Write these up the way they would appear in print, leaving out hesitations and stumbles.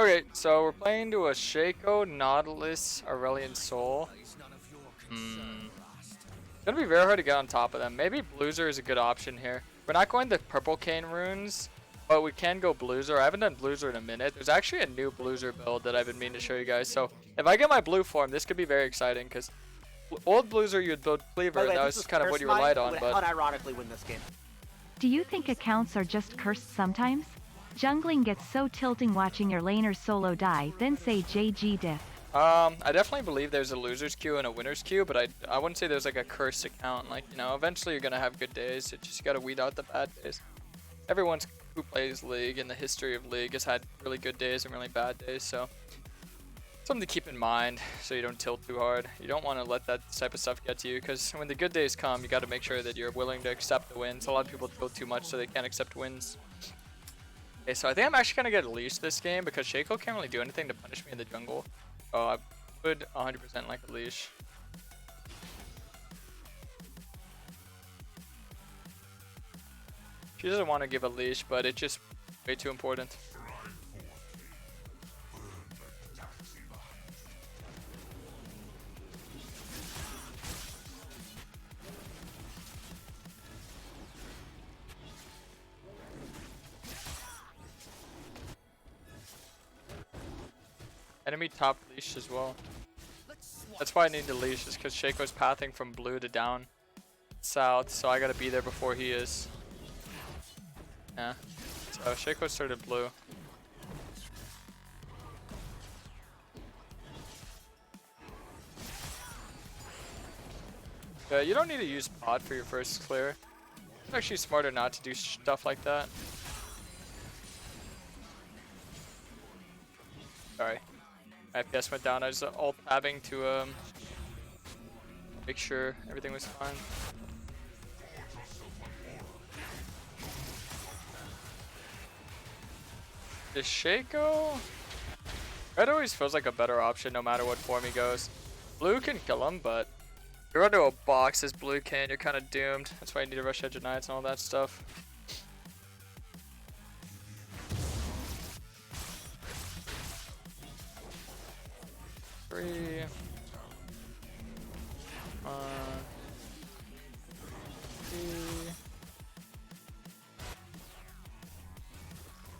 Okay, so we're playing to a Shaco, Nautilus, Aurelian Soul. It's gonna be very hard to get on top of them. Maybe Blueser is a good option here. We're not going the purple Kayn runes, but we can go Blueser. I haven't done Blueser in a minute. There's actually a new Blueser build that I've been meaning to show you guys. So if I get my blue form, this could be very exciting because old Blueser you'd build Cleaver, and that was just kind of what you relied on. But unironically win this game. Do you think accounts are just cursed sometimes? Jungling gets so tilting watching your laner solo die, then say JG diff. I definitely believe there's a loser's queue and a winner's queue, but I wouldn't say there's like a cursed account. Like, you know, eventually you're gonna have good days. It's just you gotta weed out the bad days. Everyone who plays League in the history of League has had really good days and really bad days, so something to keep in mind so you don't tilt too hard. You don't want to let that type of stuff get to you, because when the good days come, you got to make sure that you're willing to accept the wins. A lot of people tilt too much so they can't accept wins. Okay, so I think I'm actually gonna get a leash this game because Shaco can't really do anything to punish me in the jungle. Oh, I would 100% like a leash. She doesn't want to give a leash, but it's just way too important. Enemy top leash as well. That's why I need the leash, is because Shaco's pathing from blue to down south, so I gotta be there before he is. Yeah. So Shaco started blue. Yeah, you don't need to use pod for your first clear. It's actually smarter not to do stuff like that. Sorry. My FPS went down. I was alt tabbing to make sure everything was fine. The Shaco? Red always feels like a better option no matter what form he goes. Blue can kill him, but if you run into a box as blue can, you're kind of doomed. That's why you need to rush Edge of Nights and all that stuff. Three.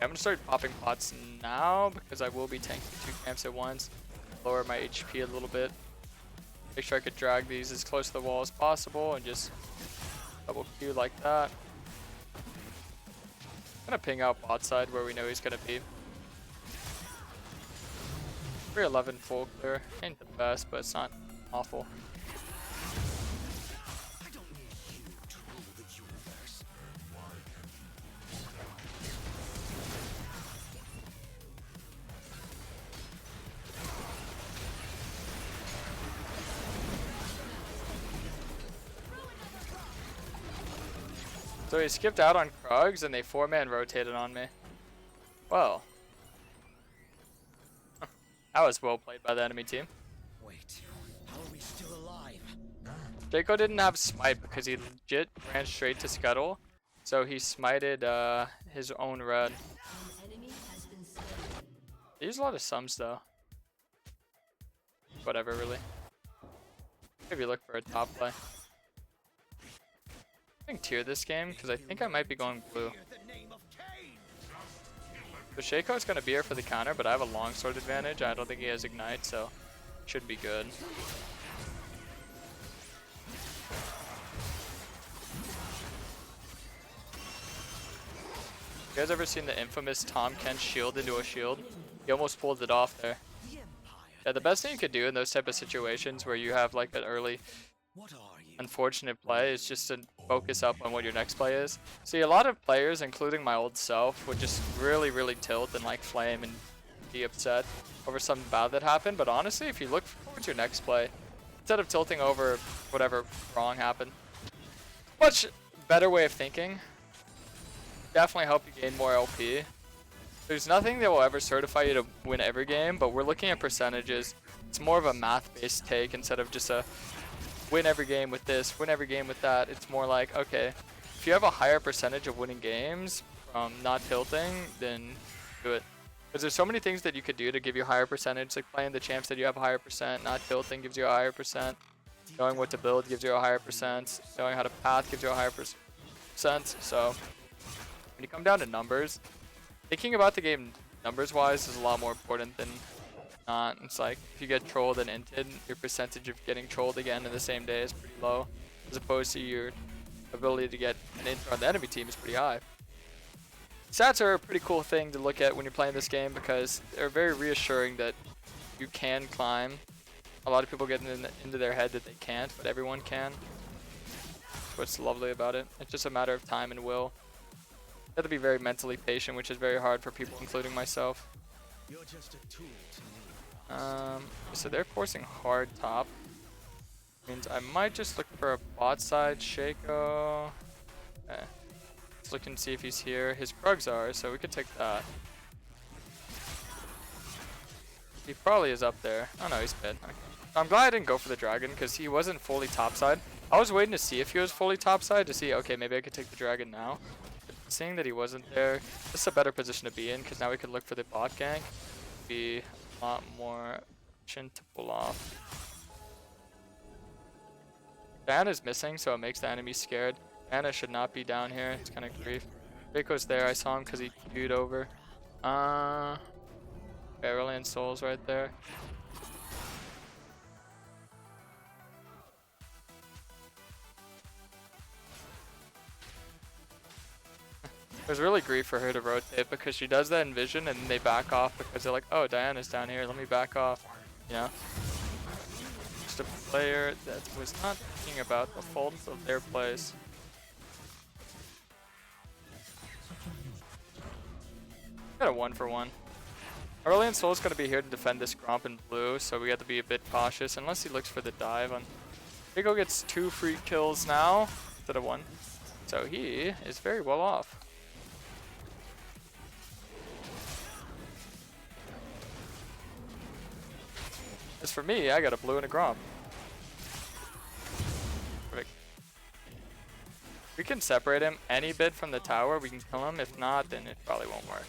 I'm gonna start popping pots now because I will be tanking 2 camps at once. Lower my HP a little bit. Make sure I could drag these as close to the wall as possible and just double Q like that. I'm gonna ping out bot side where we know he's gonna be. 311 full clear. Ain't the best, but it's not awful. So he skipped out on Krugs and they 4-man rotated on me. Well. That was well played by the enemy team. Wait, how are we still alive? Shaco didn't have smite because he legit ran straight to Scuttle. So he smited his own red. They use a lot of sums though. Whatever really. Maybe look for a top play. I think tier this game because I think I might be going blue. So Shaco's gonna be here for the counter, but I have a longsword advantage. I don't think he has ignite, so should be good. You guys ever seen the infamous Tom Kent shield into a shield? He almost pulled it off there. Yeah, the best thing you could do in those type of situations where you have like an early unfortunate play is just to focus up on what your next play is. See, a lot of players, including my old self, would just really tilt and like flame and be upset over something bad that happened. But honestly, if you look forward to your next play, instead of tilting over whatever wrong happened, much better way of thinking. Definitely help you gain more LP. There's nothing that will ever certify you to win every game, but we're looking at percentages. It's more of a math-based take instead of just a win every game with this, win every game with that. It's more like, okay, if you have a higher percentage of winning games from not tilting, then do it. Because there's so many things that you could do to give you a higher percentage, like playing the champs that you have a higher percent, not tilting gives you a higher percent, knowing what to build gives you a higher percent, knowing how to path gives you a higher percent. So when you come down to numbers, thinking about the game numbers-wise is a lot more important than not. It's like if you get trolled and inted, your percentage of getting trolled again in the same day is pretty low, as opposed to your ability to get an int on the enemy team is pretty high. Stats are a pretty cool thing to look at when you're playing this game because they're very reassuring that you can climb. A lot of people get into their head that they can't, but everyone can. That's what's lovely about it. It's just a matter of time and will. You have to be very mentally patient, which is very hard for people, including myself. You're just a tool to me. So they're forcing hard top. Means I might just look for a bot side Shaco. Okay. Let's look and see if he's here. His Krugs are, so we could take that. He probably is up there. Oh no, he's mid. Okay. I'm glad I didn't go for the dragon because he wasn't fully topside. I was waiting to see if he was fully topside to see, okay, maybe I could take the dragon now. But seeing that he wasn't there, this is a better position to be in because now we can look for the bot gank. Be a lot more efficient to pull off. Diana's missing, so it makes the enemy scared. Diana should not be down here. It's kind of grief. Rico's there. I saw him because he queued over. Aurelian Soul's right there. It was really grief for her to rotate because she does that in Vision and then they back off because they're like, oh, Diana's down here, let me back off. You know? Just a player that was not thinking about the faults of their plays. Got a 1-for-1. Aurelian Soul's going to be here to defend this Gromp in blue, so we have to be a bit cautious unless he looks for the dive. On Rico gets 2 free kills now instead of 1. So he is very well off. As for me, I got a blue and a Gromp. Perfect. We can separate him any bit from the tower, we can kill him. If not, then it probably won't work.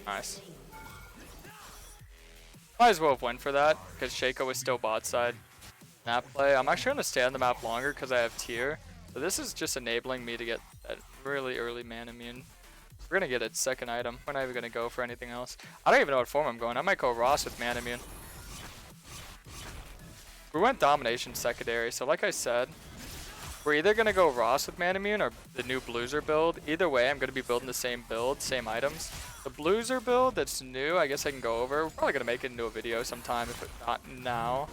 Nice. Might as well have went for that, because Shaco was still bot side. Map play. I'm actually going to stay on the map longer because I have tier. So this is just enabling me to get that really early man immune. We're going to get its second item. We're not even going to go for anything else. I don't even know what form I'm going. I might go Rhaast with man immune. We went domination secondary. So like I said, we're either going to go Rhaast with man immune or the new Blueser build. Either way, I'm going to be building the same build, same items. The Blueser build that's new, I guess I can go over. We're probably going to make it into a video sometime, if not now.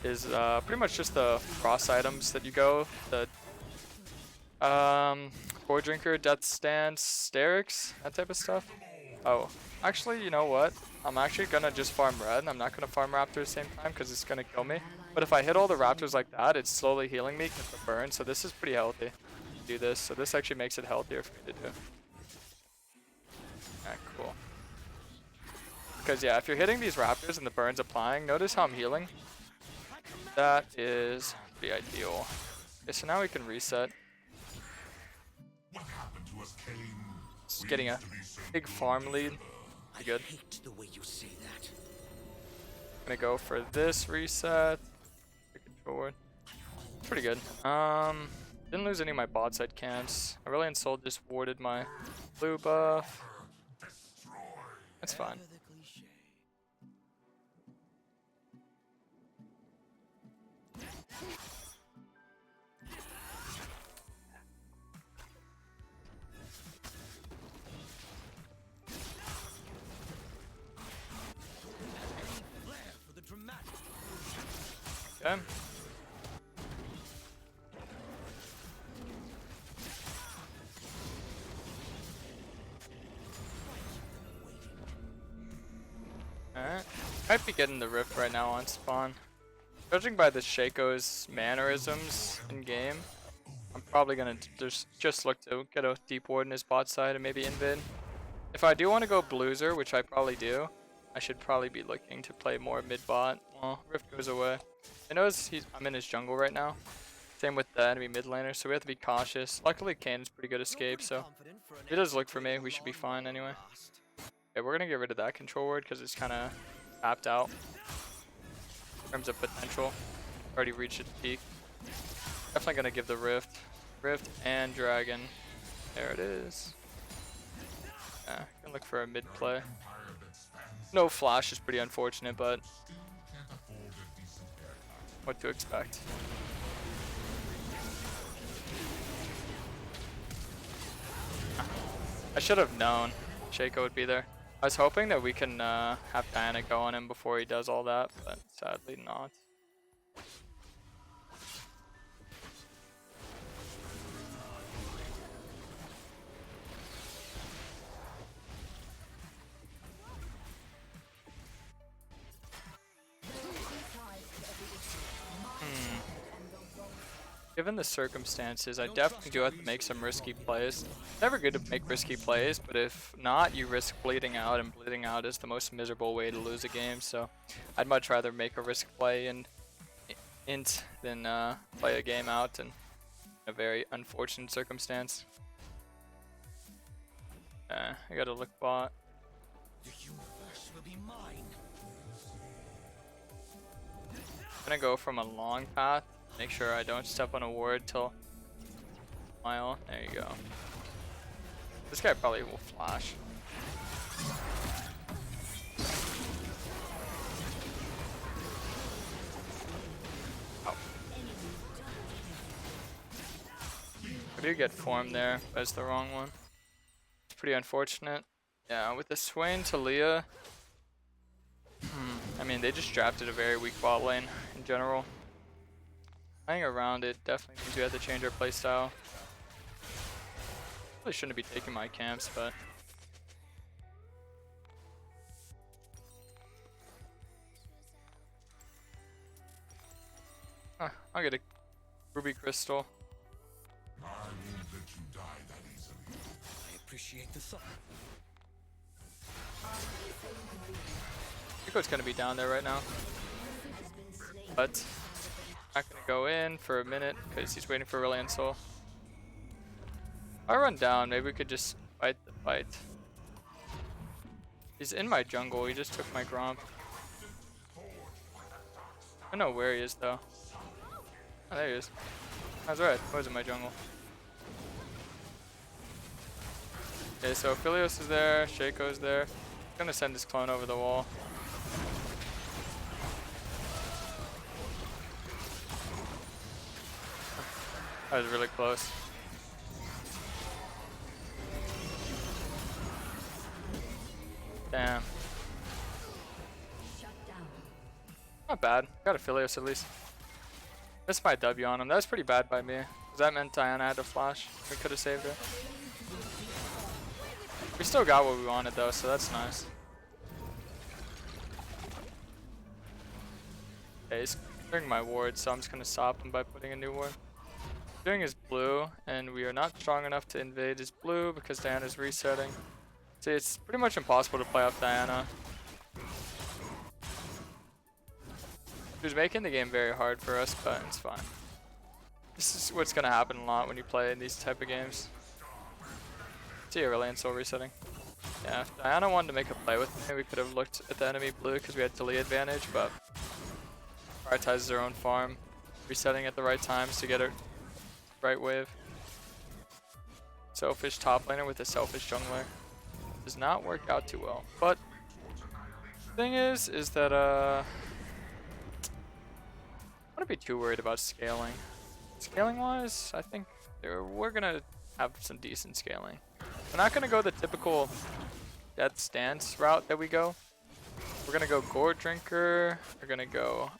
Is pretty much just the Rhaast items that you go. The Core Drinker, Death Stand, Sterix, that type of stuff. Oh, actually, you know what? I'm actually going to just farm red, and I'm not going to farm Raptor at the same time because it's going to kill me. But if I hit all the Raptors like that, it's slowly healing me because of the burn, so this is pretty healthy to do this. So this actually makes it healthier for me to do. Yeah, cool. Because yeah, if you're hitting these Raptors and the burn's applying, notice how I'm healing. That is pretty ideal. Okay, so now we can reset. Just getting a big farm lead. Pretty good. The way you say that. Gonna go for this reset. Pick it forward. Pretty good. Didn't lose any of my bot side camps. Aurelian Soul just warded my blue buff. That's fine. Okay. Alright. Might be getting the rift right now on spawn. Judging by the Shaco's mannerisms in game, I'm probably gonna just look to get a deep ward in his bot side and maybe invid. If I do want to go Blueser, which I probably do, I should probably be looking to play more mid bot Oh, Rift goes away. I know I'm in his jungle right now. Same with the enemy mid laner, so we have to be cautious. Luckily, Kayn's pretty good escape, so if he does look for me, we should be fine anyway. Okay, we're gonna get rid of that control word because it's kind of tapped out in terms of potential. Already reached its peak. Definitely gonna give the Rift and Dragon. There it is. Yeah, gonna look for a mid play. No flash is pretty unfortunate, but what to expect. I should have known Shaco would be there. I was hoping that we can have Diana go on him before he does all that, but sadly not. Given the circumstances, I definitely do have to make some risky plays. Never good to make risky plays, but if not, you risk bleeding out, and bleeding out is the most miserable way to lose a game, so I'd much rather make a risk play and int than play a game out in a very unfortunate circumstance. I gotta look bot. The universe will be mine. I'm gonna go from a long path. Make sure I don't step on a ward till mile. There you go. This guy probably will flash. Oh. I do get formed there, but it's the wrong one. It's pretty unfortunate. Yeah, with the Swain to Leah. I mean, they just drafted a very weak bot lane in general. Playing around it definitely means we have to change our playstyle. Really shouldn't be taking my camps, but I'll get a ruby crystal. I won't let you die that easily. I appreciate the thought. Rico's gonna be down there right now, but not gonna go in for a minute because he's waiting for Reliant Soul. If I run down, maybe we could just fight the fight. He's in my jungle, he just took my Gromp. I don't know where he is though. Oh, there he is. I was right, I was in my jungle. Okay, so Philios is there, Shaco's there. I'm gonna send this clone over the wall. That was really close. Damn. Not bad. Got a Philios at least. Missed my W on him. That was pretty bad by me. Because that meant Diana had to flash. We could have saved it. We still got what we wanted though, so that's nice. Okay, he's clearing my ward, so I'm just gonna stop him by putting a new ward. Doing his blue, and we are not strong enough to invade his blue because Diana's resetting. See, it's pretty much impossible to play off Diana. She's making the game very hard for us, but it's fine. This is what's gonna happen a lot when you play in these type of games. See a Reliant Soul resetting. Yeah, if Diana wanted to make a play with me, we could have looked at the enemy blue because we had delay advantage, but prioritizes her own farm, resetting at the right times to get her right wave. Selfish top laner with a selfish jungler. Does not work out too well. But the thing is that I wouldn't be too worried about scaling. Scaling wise, I think we're gonna have some decent scaling. We're not gonna go the typical death stance route that we go. We're gonna go Gourd Drinker, we're gonna go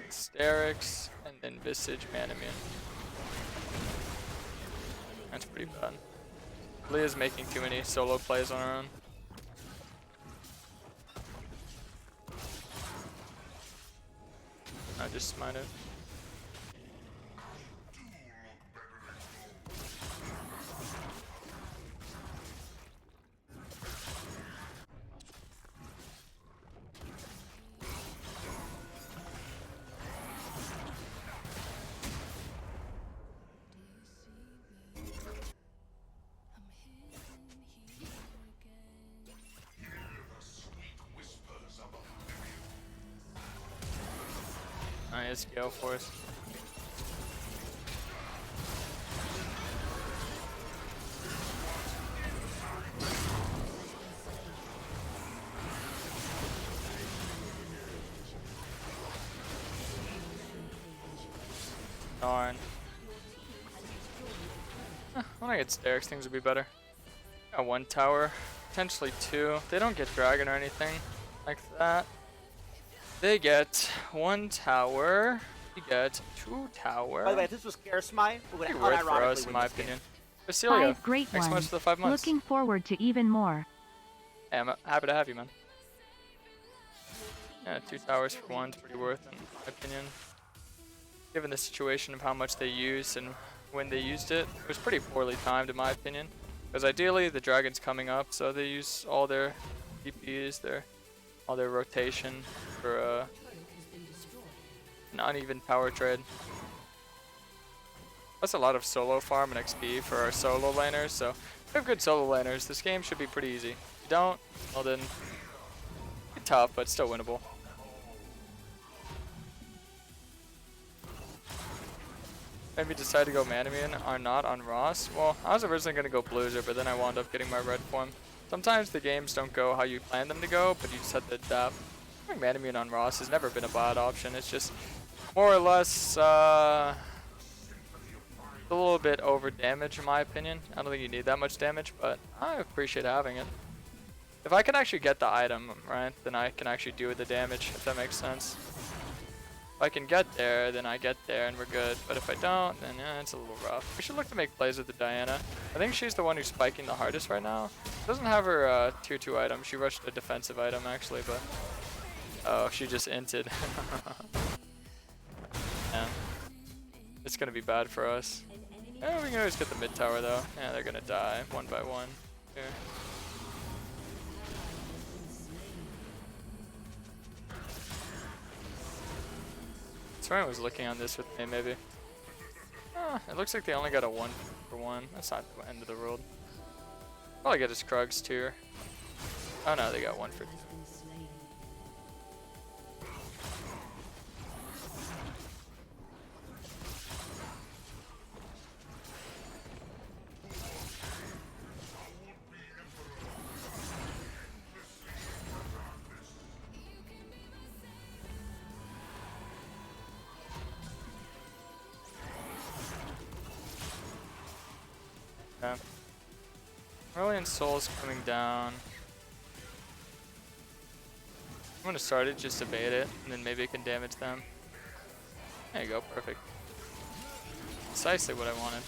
Sterix, and then Visage Manamune. That's pretty bad. Leah's making too many solo plays on her own. I just smite it. his Gale Force. Darn. When I get Sterix, things will be better. Got 1 tower, potentially 2. They don't get dragon or anything like that. They get 1 tower. We get 2 tower. By the way, if this was Karasmai, we would Pretty have worth for unironically us, in win my this game. opinion. Basilia, 5 great thanks so much ones. for the 5 months. Looking forward to even more. Hey, I'm happy to have you, man. Yeah, 2 towers for 1's pretty worth it, in my opinion. Given the situation of how much they used and when they used it, it was pretty poorly timed in my opinion. Because ideally the dragon's coming up, so they use all their DPs, all their rotation for an uneven power trade. That's a lot of solo farm and XP for our solo laners, so if we have good solo laners, this game should be pretty easy. If you don't, well then, it's tough, but still winnable. Maybe decide to go Manamune or not on Rhaast. Well, I was originally going to go Blueser, but then I wound up getting my red form. Sometimes the games don't go how you plan them to go, but you just have to adapt. I think Manamune on Rhaast has never been a bad option. It's just more or less a little bit over damage in my opinion. I don't think you need that much damage, but I appreciate having it. If I can actually get the item, right, then I can actually do the damage, if that makes sense. If I can get there, then I get there and we're good. But if I don't, then yeah, it's a little rough. We should look to make plays with the Diana. I think she's the one who's spiking the hardest right now. Doesn't have her tier 2 item. She rushed a defensive item actually, but oh, she just inted. Yeah. It's gonna be bad for us. Yeah, we can always get the mid tower though. Yeah, they're gonna die 1 by 1 here. Someone was looking on this with me, maybe. It looks like they only got a 1 for 1. That's not the end of the world. All I get is Krug's tier. Oh no, they got 1 for 2. Yeah. Brilliant Soul's coming down. I'm gonna start it just to bait it, and then maybe it can damage them. There you go, perfect. Precisely what I wanted.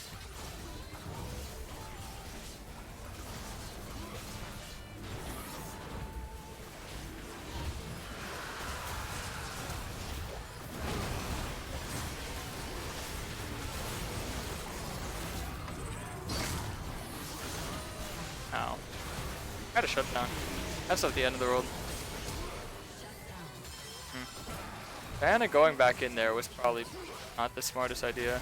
Ow. Gotta shut down. That's not the end of the world. Diana going back in there was probably not the smartest idea.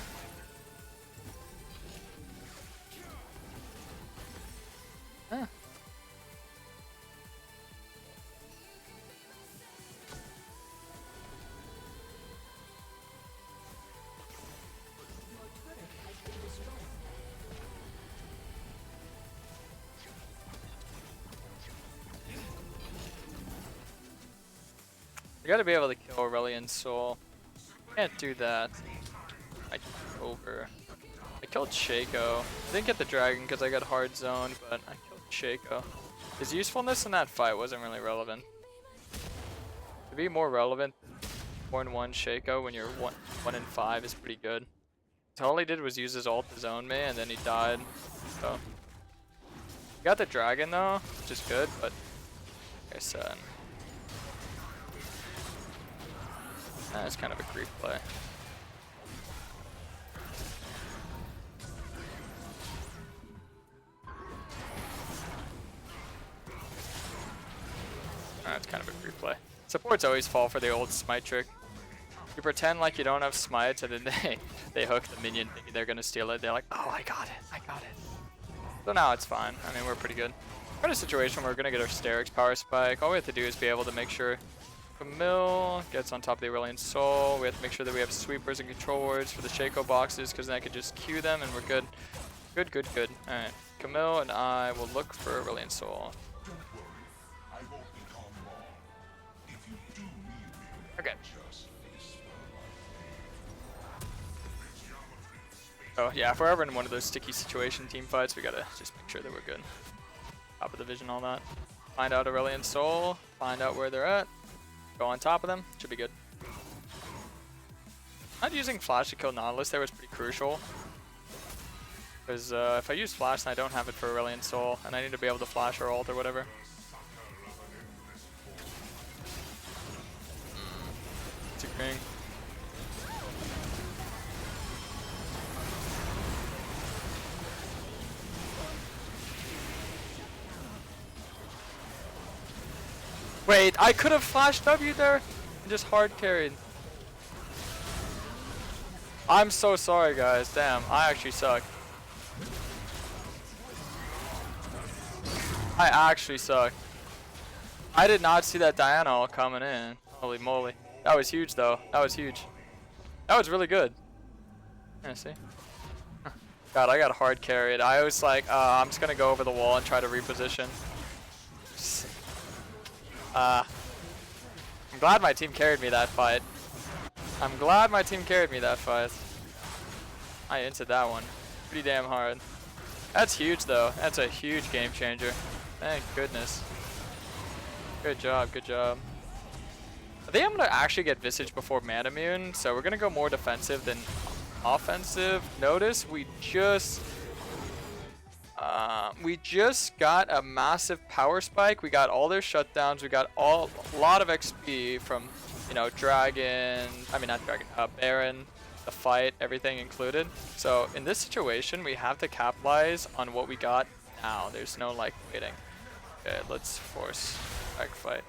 Huh. You gotta be able to kill Aurelion Soul. Can't do that. I killed Shaco. I didn't get the dragon because I got hard zone, but I killed Shaco. His usefulness in that fight wasn't really relevant. To be more relevant, 4-1 Shaco when you're 1 in 5 is pretty good. So all he did was use his ult to zone me, and then he died. So he got the dragon though, which is good, but like I said. That's kind of a creep play. That's kind of a creep play. Supports always fall for the old smite trick. You pretend like you don't have smites, and then they hook the minion thinking they're gonna steal it. They're like, oh, I got it, I got it. So now it's fine. I mean, we're pretty good. We're in a situation where we're gonna get our Sterix power spike. All we have to do is be able to make sure Camille gets on top of the Aurelion Soul. We have to make sure that we have sweepers and control wards for the Shaco boxes, because then I could just queue them and we're good. Good, good, good. Alright, Camille and I will look for Aurelion Soul. Don't worry, I won't become long. If you do need me, Okay. just whisper Oh yeah, if we're ever in one of those sticky situation team fights, we gotta just make sure that we're good. Top of the vision, all that. Find out Aurelion Soul, find out where they're at, go on top of them, should be good. Not using Flash to kill Nautilus there was pretty crucial. Because if I use Flash and I don't have it for Aurelion Soul, and I need to be able to Flash or ult or whatever. It's agreeing. Wait, I could have Flash W there and just hard carried. I'm so sorry, guys. Damn, I actually suck. I actually suck. I did not see that Diana all coming in. Holy moly. That was huge, though. That was huge. That was really good. Yeah, see? God, I got hard carried. I was like, I'm just going to go over the wall and try to reposition. I'm glad my team carried me that fight. I'm glad my team carried me that fight. I inted that one. Pretty damn hard. That's huge, though. That's a huge game changer. Thank goodness. Good job, good job. I think I'm going to actually get Visage before Manamune, so we're going to go more defensive than offensive. Notice we just got a massive power spike. We got all their shutdowns. We got a lot of XP from, you know, Dragon. I mean, not Dragon. Baron, the fight, everything included. So in this situation, we have to capitalize on what we got now. There's no like waiting. Okay, let's force back fight.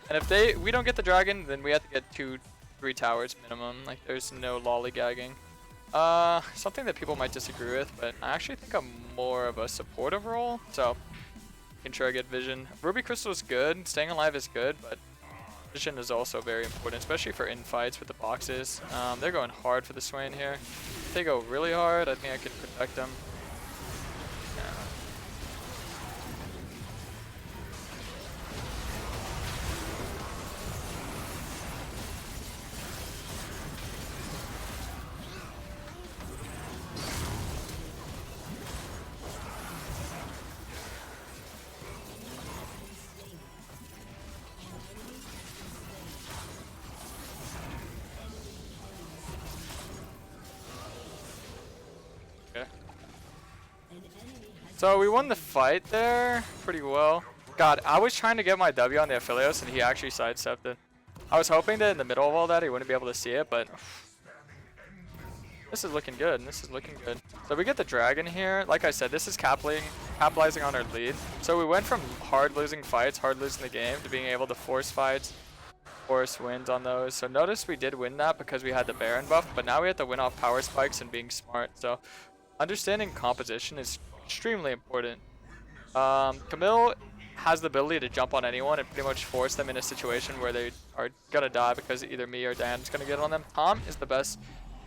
And if we don't get the Dragon, then we have to get 2-3 towers minimum. Like there's no lollygagging. Something that people might disagree with, but I actually think I'm more of a supportive role, so can try to get vision. Ruby Crystal is good, staying alive is good, but vision is also very important, especially for in fights with the boxes. They're going hard for the Swain here. If they go really hard, I think I can protect them. So we won the fight there pretty well. God, I was trying to get my W on the Aphelios and he actually sidestepped it. I was hoping that in the middle of all that he wouldn't be able to see it, but this is looking good. This is looking good. So we get the Dragon here. Like I said, this is capitalizing on our lead. So we went from hard losing fights, hard losing the game, to being able to force fights, force wins on those. So notice we did win that because we had the Baron buff, but now we have to win off power spikes and being smart. So understanding composition is extremely important. Camille has the ability to jump on anyone and pretty much force them in a situation where they are gonna die because either me or Diana's gonna get on them. Tom is the best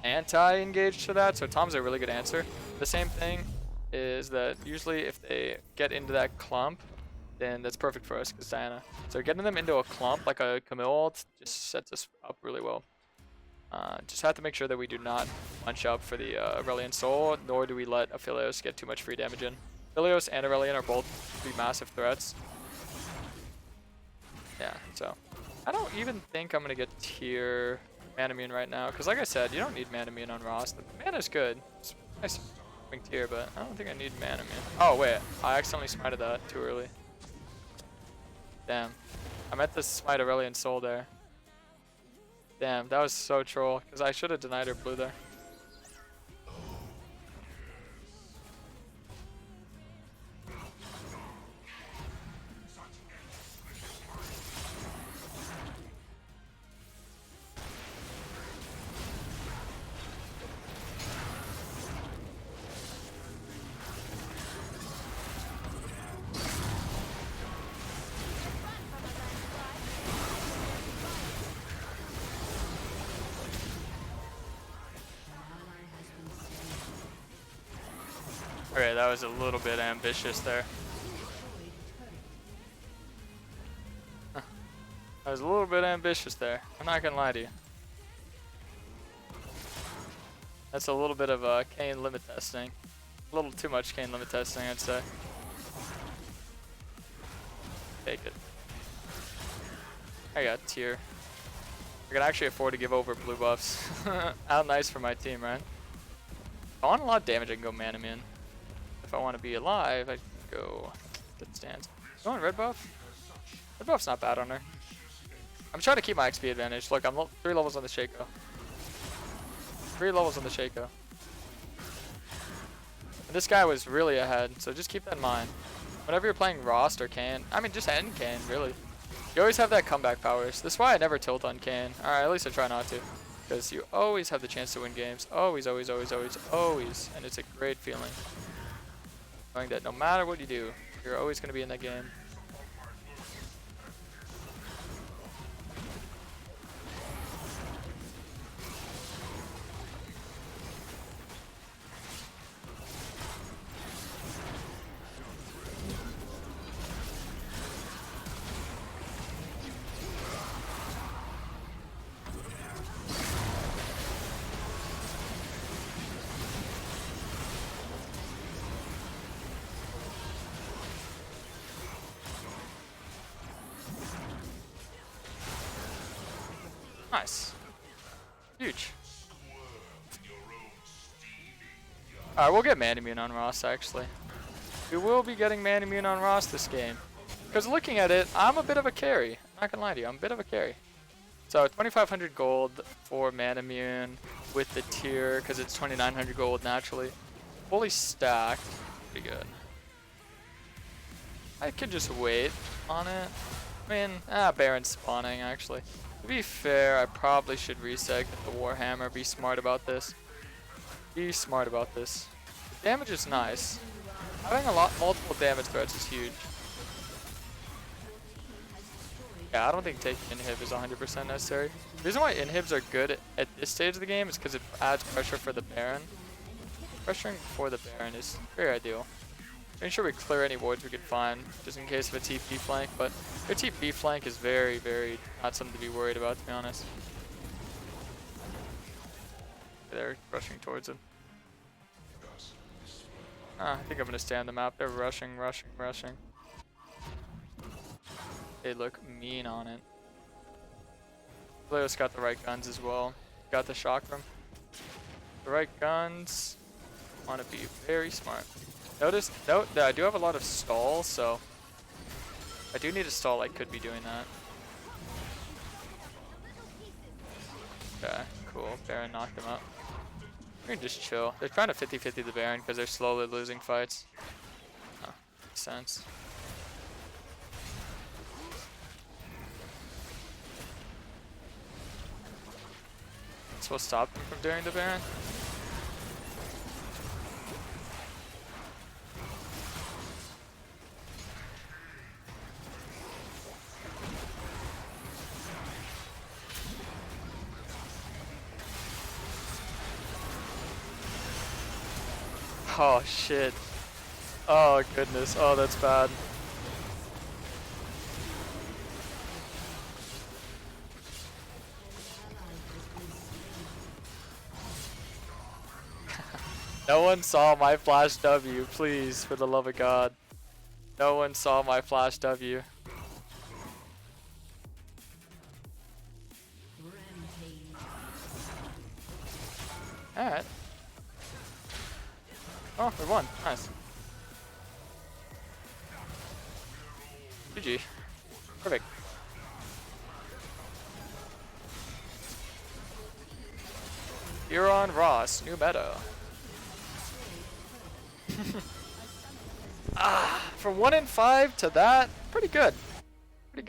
anti-engage to that, so Tom's a really good answer. The same thing is that usually if they get into that clump, then that's perfect for us because Diana. So getting them into a clump like a Camille ult just sets us up really well. Just have to make sure that we do not punch up for the Aurelion Soul, nor do we let Aphelios get too much free damage in. Aphelios and Aurelion are both pretty massive threats. Yeah, so I don't even think I'm going to get tier Manamune right now, because like I said, you don't need Manamune on Rhaast. The mana's good. It's nice swing tier, but I don't think I need Manamune. Oh wait, I accidentally smited that too early. Damn. I meant to smite Aurelion Soul there. Damn, that was so troll, because I should have denied her blue there. Okay, that was a little bit ambitious there. That was a little bit ambitious there. I'm not gonna lie to you. That's a little bit of Kayn limit testing. A little too much Kayn limit testing, I'd say. Take it. I got tier. I can actually afford to give over blue buffs. How nice for my team, right? If I want a lot of damage, I can go mana immune. If I want to be alive, I can go good stance. You want red buff? Red buff's not bad on her. I'm trying to keep my XP advantage. Look, I'm 3 levels on the Shaco. 3 levels on the Shaco. And this guy was really ahead, so just keep that in mind. Whenever you're playing Rhaast or Kayn, I mean, just end Kayn, really. You always have that comeback powers. That's why I never tilt on Kayn. Alright, at least I try not to. Because you always have the chance to win games. Always, always, always, always, always. And it's a great feeling. Knowing that no matter what you do, you're always going to be in that game. Nice. Huge. Alright, we'll get man immune on Rhaast, actually. We will be getting man immune on Rhaast this game. Because looking at it, I'm a bit of a carry. I'm not gonna lie to you, I'm a bit of a carry. So 2,500 gold for man immune with the tier, because it's 2,900 gold naturally. Fully stacked. Pretty good. I could just wait on it. I mean, Baron's spawning, actually. To be fair, I probably should reset the Warhammer. Be smart about this. Be smart about this. The damage is nice. Having multiple damage threats is huge. Yeah, I don't think taking inhib is 100% necessary. The reason why inhibs are good at this stage of the game is because it adds pressure for the Baron. Pressuring for the Baron is very ideal. Making sure we clear any wards we can find, just in case of a TP flank, but their TP flank is very, very not something to be worried about, to be honest. They're rushing towards him. I think I'm gonna stay on the map. They're rushing, rushing, rushing. They look mean on it. Leo's got the right guns as well. Got the chakram. The right guns. Want to be very smart. Note that I do have a lot of stalls, so I do need a stall. I could be doing that. Okay, cool. Baron knocked him out. We can just chill. They're trying to 50-50 the Baron because they're slowly losing fights. Oh, makes sense. So we'll stop them from doing the Baron. Oh shit. Oh goodness. Oh, that's bad. No one saw my flash W, please, for the love of God. No one saw my flash W. Alright. Oh, we won. Nice. GG. Perfect. You're on Rhaast, new meta. From 1 in 5 to that, pretty good.